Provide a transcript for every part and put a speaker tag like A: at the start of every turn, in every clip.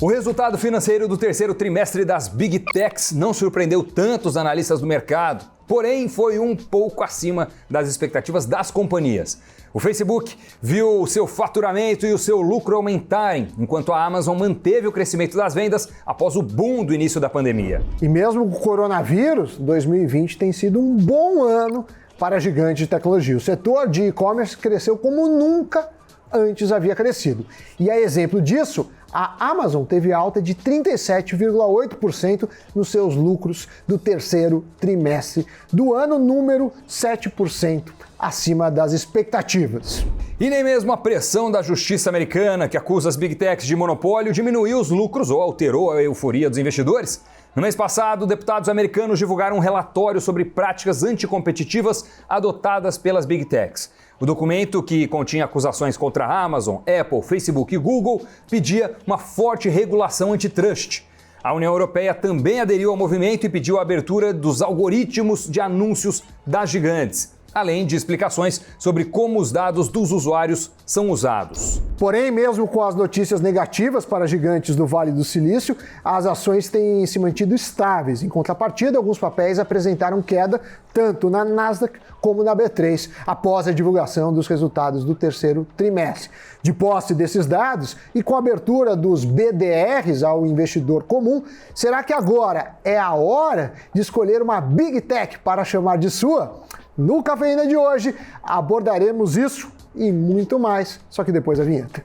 A: O resultado financeiro do terceiro trimestre das Big Techs não surpreendeu tanto os analistas do mercado, porém foi um pouco acima das expectativas das companhias. O Facebook viu o seu faturamento e o seu lucro aumentarem, enquanto a Amazon manteve o crescimento das vendas após o boom do início da pandemia.
B: E mesmo com o coronavírus, 2020 tem sido um bom ano para gigantes de tecnologia. O setor de e-commerce cresceu como nunca antes havia crescido. E a exemplo disso, a Amazon teve alta de 37,8% nos seus lucros do terceiro trimestre do ano, número 7% acima das expectativas.
A: E nem mesmo a pressão da justiça americana, que acusa as Big Techs de monopólio, diminuiu os lucros ou alterou a euforia dos investidores. No mês passado, deputados americanos divulgaram um relatório sobre práticas anticompetitivas adotadas pelas Big Techs. O documento, que continha acusações contra a Amazon, Apple, Facebook e Google, pedia uma forte regulação antitrust. A União Europeia também aderiu ao movimento e pediu a abertura dos algoritmos de anúncios das gigantes, além de explicações sobre como os dados dos usuários são usados.
B: Porém, mesmo com as notícias negativas para gigantes do Vale do Silício, as ações têm se mantido estáveis. Em contrapartida, alguns papéis apresentaram queda tanto na Nasdaq como na B3, após a divulgação dos resultados do terceiro trimestre. De posse desses dados e com a abertura dos BDRs ao investidor comum, será que agora é a hora de escolher uma Big Tech para chamar de sua? No Cafeína de hoje, abordaremos isso e muito mais, só que depois da vinheta.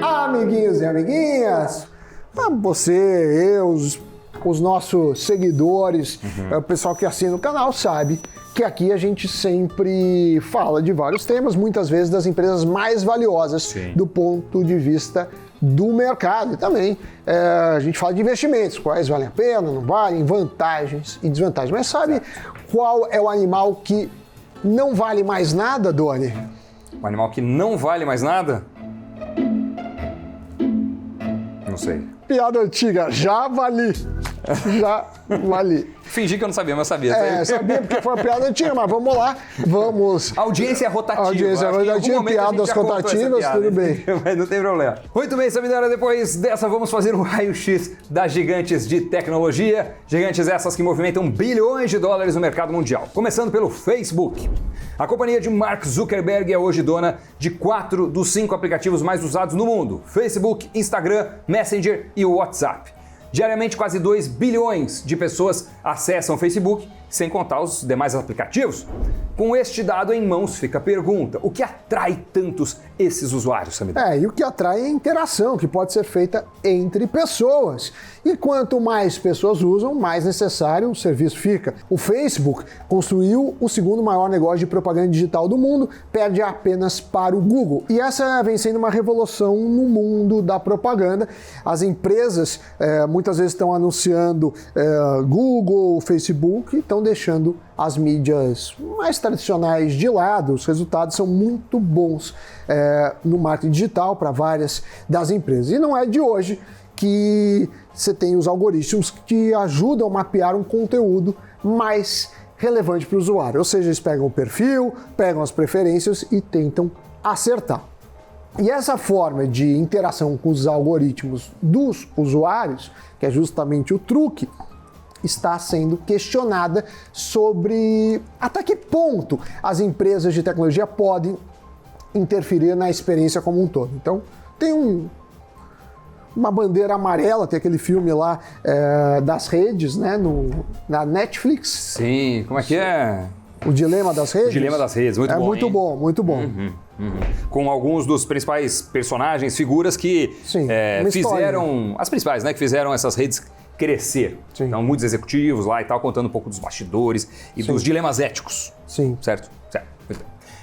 B: Amiguinhos e amiguinhas, você, eu, os nossos seguidores, o pessoal que assina o canal sabe que aqui a gente sempre fala de vários temas, muitas vezes das empresas mais valiosas do ponto de vista do mercado. E também a gente fala de investimentos, quais valem a pena, não valem, vantagens e desvantagens. Mas sabe qual é o animal que não vale mais nada, Doni?
A: O animal que não vale mais nada? Não sei.
B: Piada antiga, javali. Javali.
A: Fingi que eu não sabia, mas sabia.
B: Sabia porque foi uma piada antiga, mas vamos lá, vamos.
A: A audiência é rotativa.
B: Audiência é rotativa, piadas rotativas, tudo bem.
A: Mas não tem problema. Muito bem, Samidana, depois dessa vamos fazer um raio-x das gigantes de tecnologia. Gigantes essas que movimentam bilhões de dólares no mercado mundial. Começando pelo Facebook. A companhia de Mark Zuckerberg é hoje dona de 4 dos 5 aplicativos mais usados no mundo: Facebook, Instagram, Messenger e o WhatsApp. Diariamente, quase 2 bilhões de pessoas acessam o Facebook, sem contar os demais aplicativos. Com este dado em mãos, fica a pergunta: o que atrai tantos esses usuários, Samidana?
B: E o que atrai é a interação, que pode ser feita entre pessoas. E quanto mais pessoas usam, mais necessário o serviço fica. O Facebook construiu o segundo maior negócio de propaganda digital do mundo, perde apenas para o Google. E essa vem sendo uma revolução no mundo da propaganda. As empresas muitas vezes estão anunciando Google, Facebook, e estão deixando as mídias mais tradicionais de lado. Os resultados são muito bons no marketing digital para várias das empresas. E não é de hoje que você tem os algoritmos que ajudam a mapear um conteúdo mais relevante para o usuário. Ou seja, eles pegam o perfil, pegam as preferências e tentam acertar. E essa forma de interação com os algoritmos dos usuários, que é justamente o truque, está sendo questionada sobre até que ponto as empresas de tecnologia podem interferir na experiência como um todo. Então, tem uma bandeira amarela, tem aquele filme lá das redes, né, na Netflix.
A: Sim, como é que é?
B: O Dilema das Redes?
A: O Dilema das Redes, muito bom.
B: Muito bom, muito bom.
A: Com alguns dos principais personagens, figuras que fizeram, as principais, né, que fizeram essas redes crescer.
B: Sim.
A: Então, muitos executivos lá e tal, contando um pouco dos bastidores e dos dilemas éticos.
B: Sim.
A: Certo? Certo.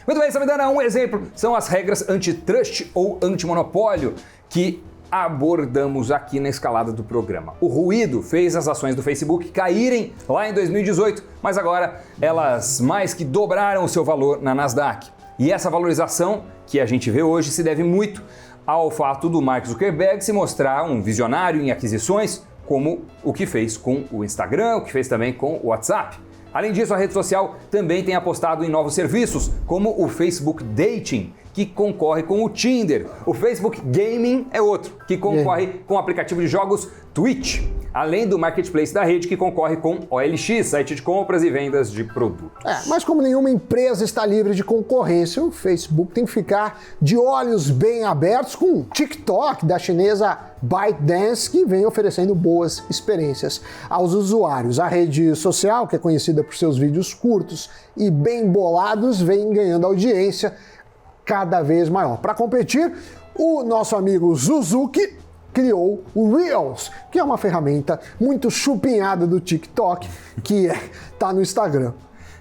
A: Muito bem, Samidana, um exemplo são as regras antitrust ou antimonopólio que abordamos aqui na escalada do programa. O ruído fez as ações do Facebook caírem lá em 2018, mas agora elas mais que dobraram o seu valor na Nasdaq. E essa valorização que a gente vê hoje se deve muito ao fato do Mark Zuckerberg se mostrar um visionário em aquisições, como o que fez com o Instagram, o que fez também com o WhatsApp. Além disso, a rede social também tem apostado em novos serviços, como o Facebook Dating, que concorre com o Tinder. O Facebook Gaming é outro, que concorre com o aplicativo de jogos Twitch, além do marketplace da rede, que concorre com OLX, site de compras e vendas de produtos.
B: Mas como nenhuma empresa está livre de concorrência, o Facebook tem que ficar de olhos bem abertos com o TikTok da chinesa ByteDance, que vem oferecendo boas experiências aos usuários. A rede social, que é conhecida por seus vídeos curtos e bem bolados, vem ganhando audiência cada vez maior. Para competir, o nosso amigo Suzuki criou o Reels, que é uma ferramenta muito chupinhada do TikTok, que está no Instagram.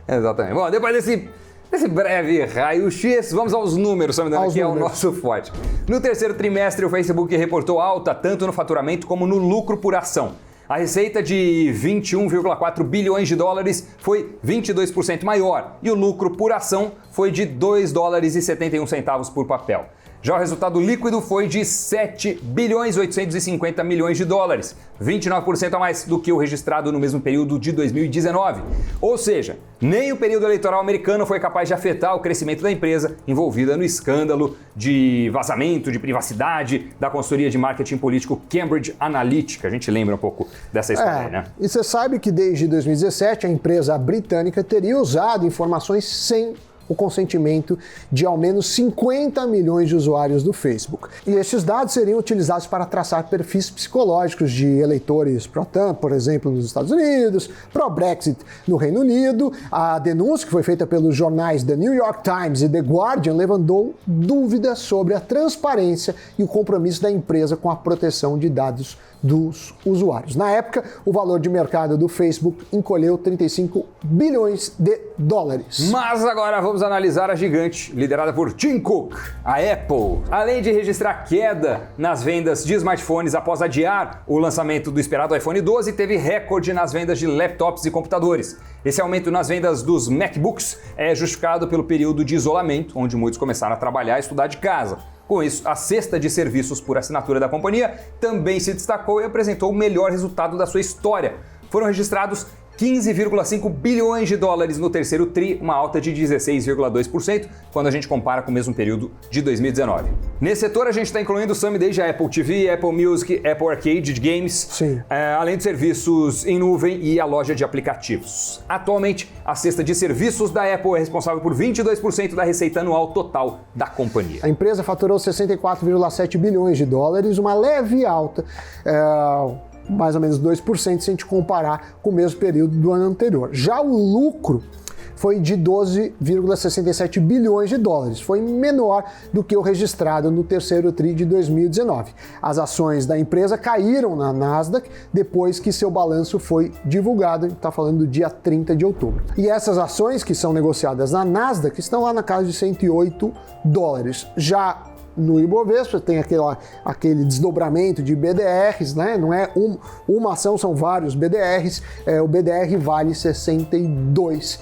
A: Exatamente. Bom, depois desse breve raio-x, vamos aos números, que é o nosso forte. No terceiro trimestre, o Facebook reportou alta tanto no faturamento como no lucro por ação. A receita de 21,4 bilhões de dólares foi 22% maior e o lucro por ação foi de 2 dólares e 71 centavos por papel. Já o resultado líquido foi de 7 bilhões e 850 milhões de dólares, 29% a mais do que o registrado no mesmo período de 2019. Ou seja, nem o período eleitoral americano foi capaz de afetar o crescimento da empresa envolvida no escândalo de vazamento de privacidade da consultoria de marketing político Cambridge Analytica. A gente lembra um pouco dessa história, né?
B: E você sabe que desde 2017 a empresa britânica teria usado informações sem o consentimento de ao menos 50 milhões de usuários do Facebook. E estes dados seriam utilizados para traçar perfis psicológicos de eleitores pró-Trump, por exemplo, nos Estados Unidos, pró-Brexit no Reino Unido. A denúncia, que foi feita pelos jornais The New York Times e The Guardian, levantou dúvidas sobre a transparência e o compromisso da empresa com a proteção de dados dos usuários. Na época, o valor de mercado do Facebook encolheu 35 bilhões de dólares.
A: Mas agora vamos analisar a gigante, liderada por Tim Cook, a Apple. Além de registrar queda nas vendas de smartphones após adiar o lançamento do esperado iPhone 12, teve recorde nas vendas de laptops e computadores. Esse aumento nas vendas dos MacBooks é justificado pelo período de isolamento, onde muitos começaram a trabalhar e estudar de casa. Com isso, a cesta de serviços por assinatura da companhia também se destacou e apresentou o melhor resultado da sua história. Foram registrados 15,5 bilhões de dólares no terceiro TRI, uma alta de 16,2% quando a gente compara com o mesmo período de 2019. Nesse setor, a gente está incluindo desde a Apple TV, Apple Music, Apple Arcade de games, além de serviços em nuvem e a loja de aplicativos. Atualmente, a cesta de serviços da Apple é responsável por 22% da receita anual total da companhia.
B: A empresa faturou 64,7 bilhões de dólares, uma leve alta, mais ou menos 2% se a gente comparar com o mesmo período do ano anterior. Já o lucro foi de 12,67 bilhões de dólares, foi menor do que o registrado no terceiro TRI de 2019. As ações da empresa caíram na Nasdaq depois que seu balanço foi divulgado, a gente está falando do dia 30 de outubro. E essas ações que são negociadas na Nasdaq estão lá na casa de 108 dólares. Já no Ibovespa tem aquele desdobramento de BDRs, né? Não é uma ação, são vários BDRs. O BDR vale R$62.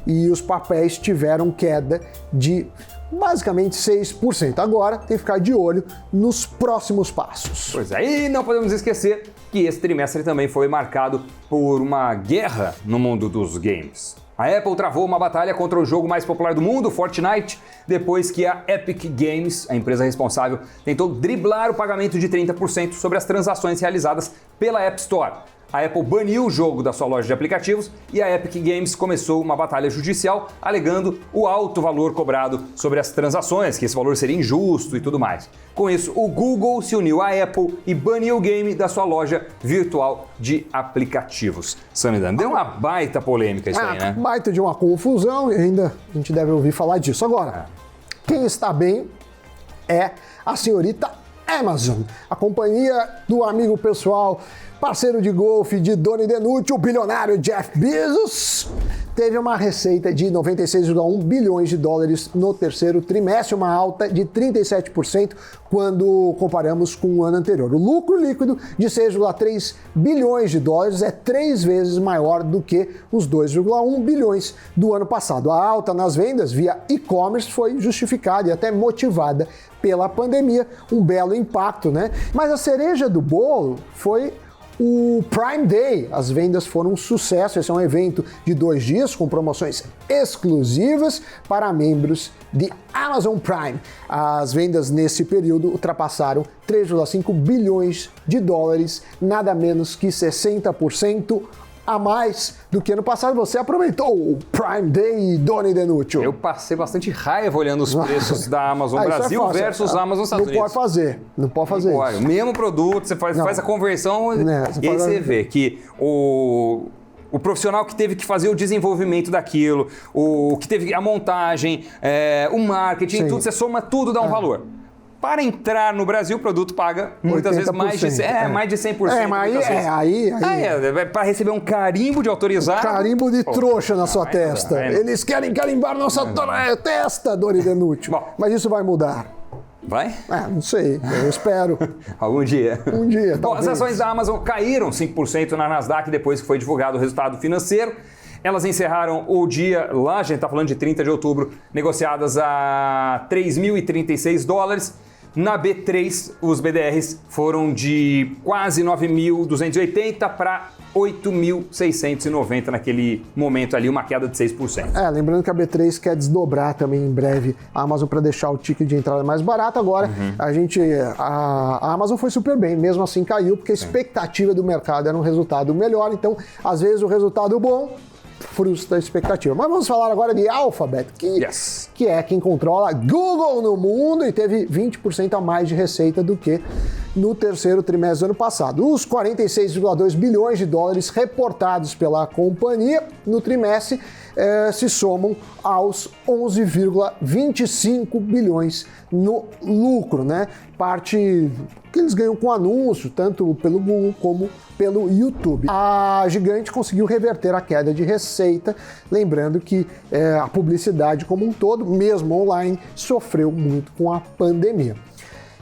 B: E os papéis tiveram queda de basicamente 6%. Agora tem que ficar de olho nos próximos passos.
A: Pois é, e não podemos esquecer que esse trimestre também foi marcado por uma guerra no mundo dos games. A Apple travou uma batalha contra o jogo mais popular do mundo, Fortnite, depois que a Epic Games, a empresa responsável, tentou driblar o pagamento de 30% sobre as transações realizadas pela App Store. A Apple baniu o jogo da sua loja de aplicativos e a Epic Games começou uma batalha judicial alegando o alto valor cobrado sobre as transações, que esse valor seria injusto e tudo mais. Com isso, o Google se uniu à Apple e baniu o game da sua loja virtual de aplicativos. Samidana, deu uma baita polêmica isso aí, né?
B: Baita de uma confusão e ainda a gente deve ouvir falar disso. Agora, quem está bem é a senhorita Amazon, a companhia do amigo pessoal, parceiro de golfe de Doni Denucci, o bilionário Jeff Bezos, teve uma receita de 96,1 bilhões de dólares no terceiro trimestre, uma alta de 37% quando comparamos com o ano anterior. O lucro líquido de 6,3 bilhões de dólares é 3 vezes maior do que os 2,1 bilhões do ano passado. A alta nas vendas via e-commerce foi justificada e até motivada pela pandemia, um belo impacto, né? Mas a cereja do bolo foi o Prime Day. As vendas foram um sucesso. Esse é um evento de 2 dias com promoções exclusivas para membros de Amazon Prime. As vendas nesse período ultrapassaram 3,5 bilhões de dólares, nada menos que 60% a mais do que ano passado. Você aproveitou o Prime Day, Doni Denútil?
A: Eu passei bastante raiva olhando os preços da Amazon Brasil versus Amazon Estados Unidos.
B: Não pode fazer isso.
A: O mesmo produto, você faz a conversão e aí você vê que o profissional que teve que fazer o desenvolvimento daquilo, o que teve a montagem, o marketing, tudo, você soma tudo, dá um valor. Para entrar no Brasil, o produto paga muitas vezes mais de 100%.
B: Mas
A: para receber um carimbo de autorizado.
B: Carimbo de trouxa na sua testa. Eles querem carimbar nossa testa, Doni Denútil. Mas isso vai mudar.
A: Vai?
B: Não sei, eu espero.
A: Algum dia.
B: Um dia,
A: Bom, as ações da Amazon caíram 5% na Nasdaq depois que foi divulgado o resultado financeiro. Elas encerraram o dia, lá a gente está falando de 30 de outubro, negociadas a 3.036 dólares. Na B3, os BDRs foram de quase 9.280 para 8.690 naquele momento ali, uma queda de 6%.
B: Lembrando que a B3 quer desdobrar também em breve a Amazon para deixar o ticket de entrada mais barato. Agora, a Amazon foi super bem, mesmo assim caiu, porque a expectativa do mercado era um resultado melhor. Então, às vezes, o resultado bom frustra a expectativa. Mas vamos falar agora de Alphabet, que é quem controla Google no mundo e teve 20% a mais de receita do que no terceiro trimestre do ano passado. Os 46,2 bilhões de dólares reportados pela companhia no trimestre se somam aos 11,25 bilhões no lucro, né? Parte que eles ganham com anúncio, tanto pelo Google como pelo YouTube. A gigante conseguiu reverter a queda de receita, lembrando que a publicidade como um todo, mesmo online, sofreu muito com a pandemia.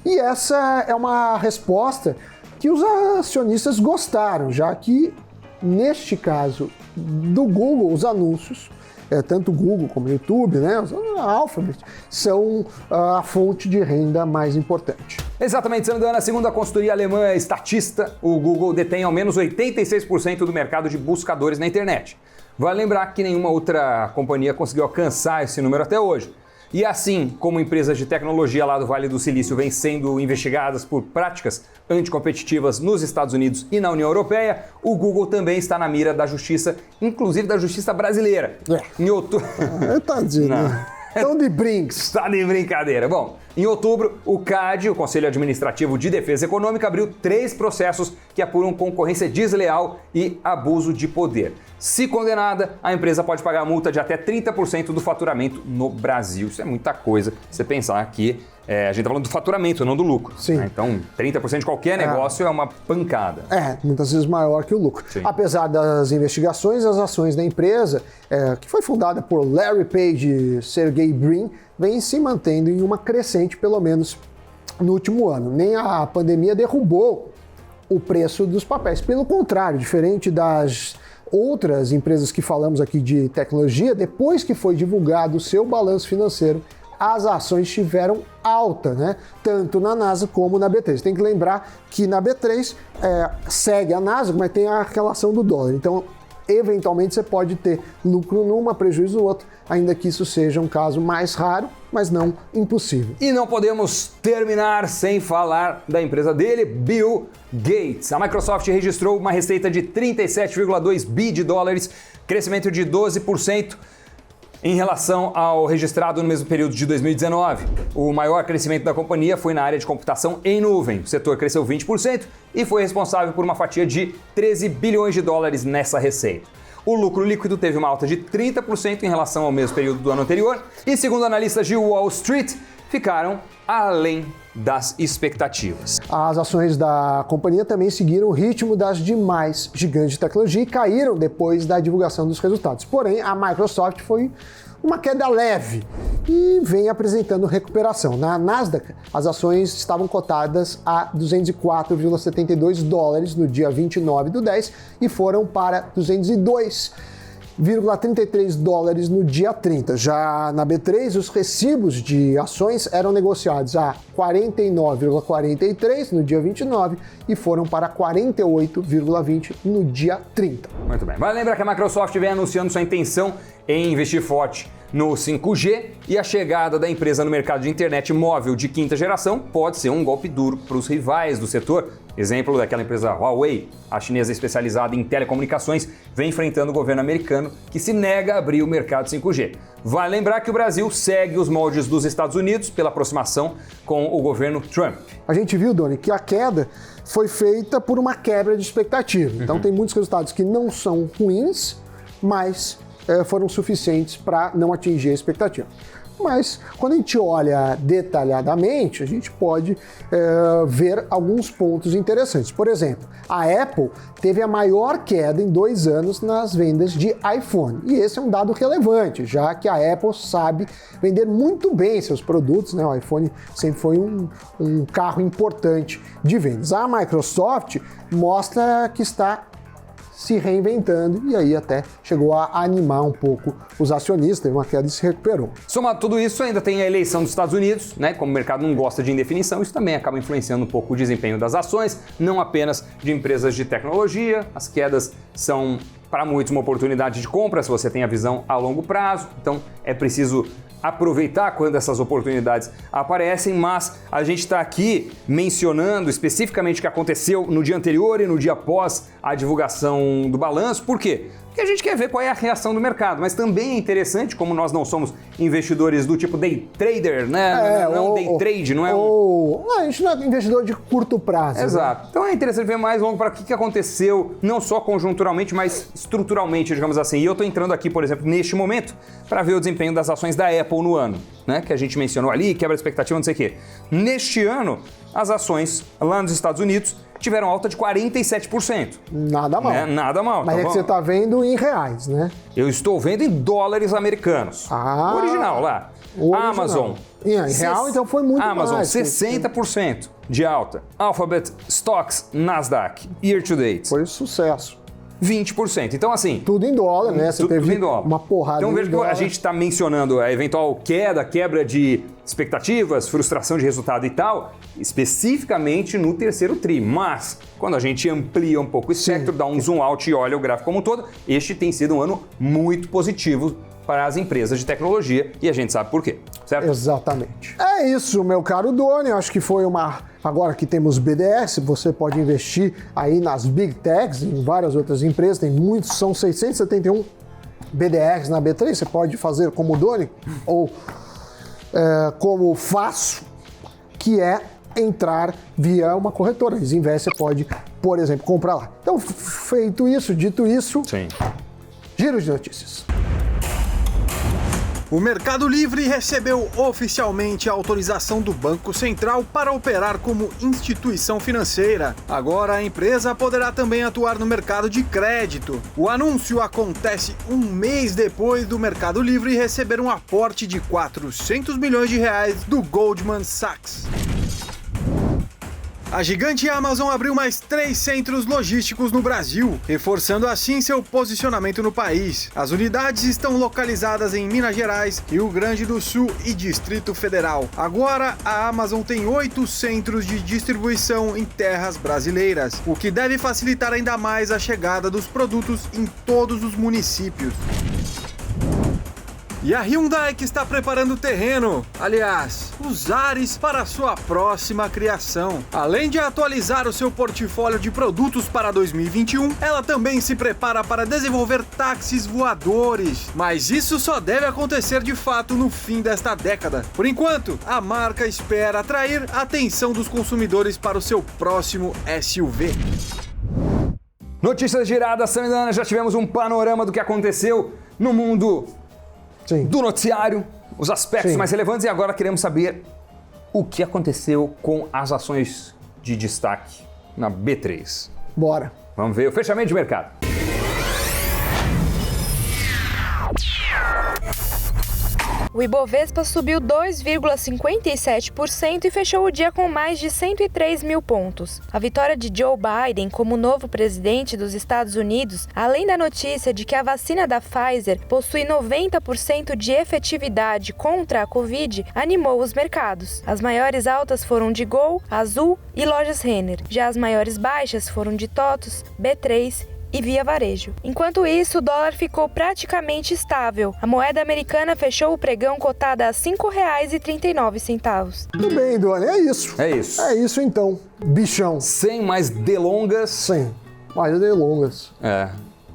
B: E essa é uma resposta que os acionistas gostaram, já que, neste caso do Google, os anúncios, tanto o Google como o YouTube, né, a Alphabet, são a fonte de renda mais importante.
A: Exatamente, Sandana. Segundo a consultoria alemã Statista, o Google detém ao menos 86% do mercado de buscadores na internet. Vale lembrar que nenhuma outra companhia conseguiu alcançar esse número até hoje. E assim como empresas de tecnologia lá do Vale do Silício vêm sendo investigadas por práticas anticompetitivas nos Estados Unidos e na União Europeia, o Google também está na mira da justiça, inclusive da justiça brasileira. Em outubro...
B: Tadinho. Estão de brinks.
A: Está de brincadeira. Bom, em outubro, o CAD, o Conselho Administrativo de Defesa Econômica, abriu 3 processos que apuram concorrência desleal e abuso de poder. Se condenada, a empresa pode pagar multa de até 30% do faturamento no Brasil. Isso é muita coisa, você pensar que a gente está falando do faturamento, não do lucro.
B: Sim.
A: Né? Então, 30% de qualquer negócio é uma pancada.
B: Muitas vezes maior que o lucro.
A: Sim.
B: Apesar das investigações, as ações da empresa, que foi fundada por Larry Page e Sergey Brin, vem se mantendo em uma crescente, pelo menos no último ano. Nem a pandemia derrubou o preço dos papéis. Pelo contrário, diferente das outras empresas que falamos aqui de tecnologia, depois que foi divulgado o seu balanço financeiro, as ações tiveram alta, né? Tanto na Nasdaq como na B3. Tem que lembrar que na B3 segue a Nasdaq, mas tem a relação do dólar. Então, eventualmente, você pode ter lucro numa, prejuízo no outro, ainda que isso seja um caso mais raro, mas não impossível.
A: E não podemos terminar sem falar da empresa dele, Bill Gates. A Microsoft registrou uma receita de 37,2 bi de dólares, crescimento de 12%. Em relação ao registrado no mesmo período de 2019, o maior crescimento da companhia foi na área de computação em nuvem. O setor cresceu 20% e foi responsável por uma fatia de 13 bilhões de dólares nessa receita. O lucro líquido teve uma alta de 30% em relação ao mesmo período do ano anterior e, segundo analistas de Wall Street, ficaram além das expectativas.
B: As ações da companhia também seguiram o ritmo das demais gigantes de tecnologia e caíram depois da divulgação dos resultados. Porém, a Microsoft foi uma queda leve e vem apresentando recuperação. Na Nasdaq, as ações estavam cotadas a 204,72 dólares no dia 29/10 e foram para 202 $1,33 no dia 30. Já na B3, os recibos de ações eram negociados a 49,43 no dia 29 e foram para 48,20 no dia 30.
A: Muito bem. Vale lembrar que a Microsoft vem anunciando sua intenção em investir forte no 5G e a chegada da empresa no mercado de internet móvel de quinta geração pode ser um golpe duro para os rivais do setor. Exemplo daquela empresa Huawei, a chinesa especializada em telecomunicações, vem enfrentando o governo americano que se nega a abrir o mercado 5G. Vale lembrar que o Brasil segue os moldes dos Estados Unidos pela aproximação com o governo Trump.
B: A gente viu, Doni, que a queda foi feita por uma quebra de expectativa. Então tem muitos resultados que não são ruins, mas foram suficientes para não atingir a expectativa. Mas quando a gente olha detalhadamente, a gente pode ver alguns pontos interessantes. Por exemplo, a Apple teve a maior queda em 2 anos nas vendas de iPhone. E esse é um dado relevante, já que a Apple sabe vender muito bem seus produtos, né? O iPhone sempre foi um carro importante de vendas. A Microsoft mostra que está se reinventando e aí até chegou a animar um pouco os acionistas, teve uma queda e se recuperou.
A: Somado tudo isso, ainda tem a eleição dos Estados Unidos, né? Como o mercado não gosta de indefinição, isso também acaba influenciando um pouco o desempenho das ações, não apenas de empresas de tecnologia. As quedas são, para muitos, uma oportunidade de compra se você tem a visão a longo prazo, então é preciso aproveitar quando essas oportunidades aparecem, mas a gente está aqui mencionando especificamente o que aconteceu no dia anterior e no dia após a divulgação do balanço. Por quê? Porque a gente quer ver qual é a reação do mercado, mas também é interessante, como nós não somos investidores do tipo day trader, né? Não day trade, não é
B: a gente não é investidor de curto prazo.
A: Exato.
B: Né?
A: Então é interessante ver mais longo para o que aconteceu, não só conjunturalmente, mas estruturalmente, digamos assim. E eu estou entrando aqui, por exemplo, neste momento, para ver o desempenho das ações da Apple no ano, né? Que a gente mencionou ali, quebra a expectativa, não sei o quê. Neste ano, as ações lá nos Estados Unidos tiveram alta de 47%.
B: Nada mal.
A: Né? Nada mal.
B: Mas
A: então,
B: que você está vendo em reais, né?
A: Eu estou vendo em dólares americanos.
B: O
A: original lá. Amazon.
B: Em real, então foi muito
A: Amazon,
B: mais.
A: 60% de alta. Alphabet Stocks Nasdaq, year to date.
B: Foi sucesso.
A: 20%. Então, assim...
B: Tudo em dólar, né? Você teve uma porrada
A: então, veja que
B: dólar.
A: a gente está mencionando a eventual quebra de expectativas, frustração de resultado e tal, especificamente no terceiro tri. Mas, quando a gente amplia um pouco o espectro, dá um zoom out e olha o gráfico como um todo, este tem sido um ano muito positivo para as empresas de tecnologia e a gente sabe por quê, certo?
B: Exatamente. É isso, meu caro Doni. Eu acho que foi uma... Agora que temos BDS, você pode investir aí nas Big Techs, em várias outras empresas, tem muitos, são 671 BDRs na B3, você pode fazer como o Doni, ou como faço, que é entrar via uma corretora. Desinvest, você pode, por exemplo, comprar lá. Então, feito isso, dito isso,
A: Sim.
B: Giro de notícias.
C: O Mercado Livre recebeu oficialmente a autorização do Banco Central para operar como instituição financeira. Agora a empresa poderá também atuar no mercado de crédito. O anúncio acontece um mês depois do Mercado Livre receber um aporte de 400 milhões de reais do Goldman Sachs. A gigante Amazon abriu mais 3 centros logísticos no Brasil, reforçando assim seu posicionamento no país. As unidades estão localizadas em Minas Gerais, Rio Grande do Sul e Distrito Federal. Agora, a Amazon tem 8 centros de distribuição em terras brasileiras, o que deve facilitar ainda mais a chegada dos produtos em todos os municípios. E a Hyundai que está preparando o terreno, aliás, os ares para sua próxima criação. Além de atualizar o seu portfólio de produtos para 2021, ela também se prepara para desenvolver táxis voadores. Mas isso só deve acontecer de fato no fim desta década. Por enquanto, a marca espera atrair a atenção dos consumidores para o seu próximo SUV.
A: Notícias giradas, Samidana, já tivemos um panorama do que aconteceu no mundo do noticiário, os aspectos mais relevantes, e agora queremos saber o que aconteceu com as ações de destaque na B3.
B: Bora.
A: Vamos ver o fechamento de mercado.
D: O Ibovespa subiu 2,57% e fechou o dia com mais de 103 mil pontos. A vitória de Joe Biden como novo presidente dos Estados Unidos, além da notícia de que a vacina da Pfizer possui 90% de efetividade contra a Covid, animou os mercados. As maiores altas foram de Gol, Azul e Lojas Renner. Já as maiores baixas foram de TOTUS, B3 e Via Varejo. Enquanto isso, o dólar ficou praticamente estável. A moeda americana fechou o pregão cotada a R$ 5,39.
B: Tudo bem, Doni, é isso.
A: É isso.
B: É isso então, bichão.
A: Sem mais delongas.
B: Sem mais delongas.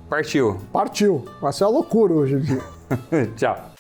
A: Partiu.
B: Partiu. Vai ser uma loucura hoje o dia.
A: Tchau.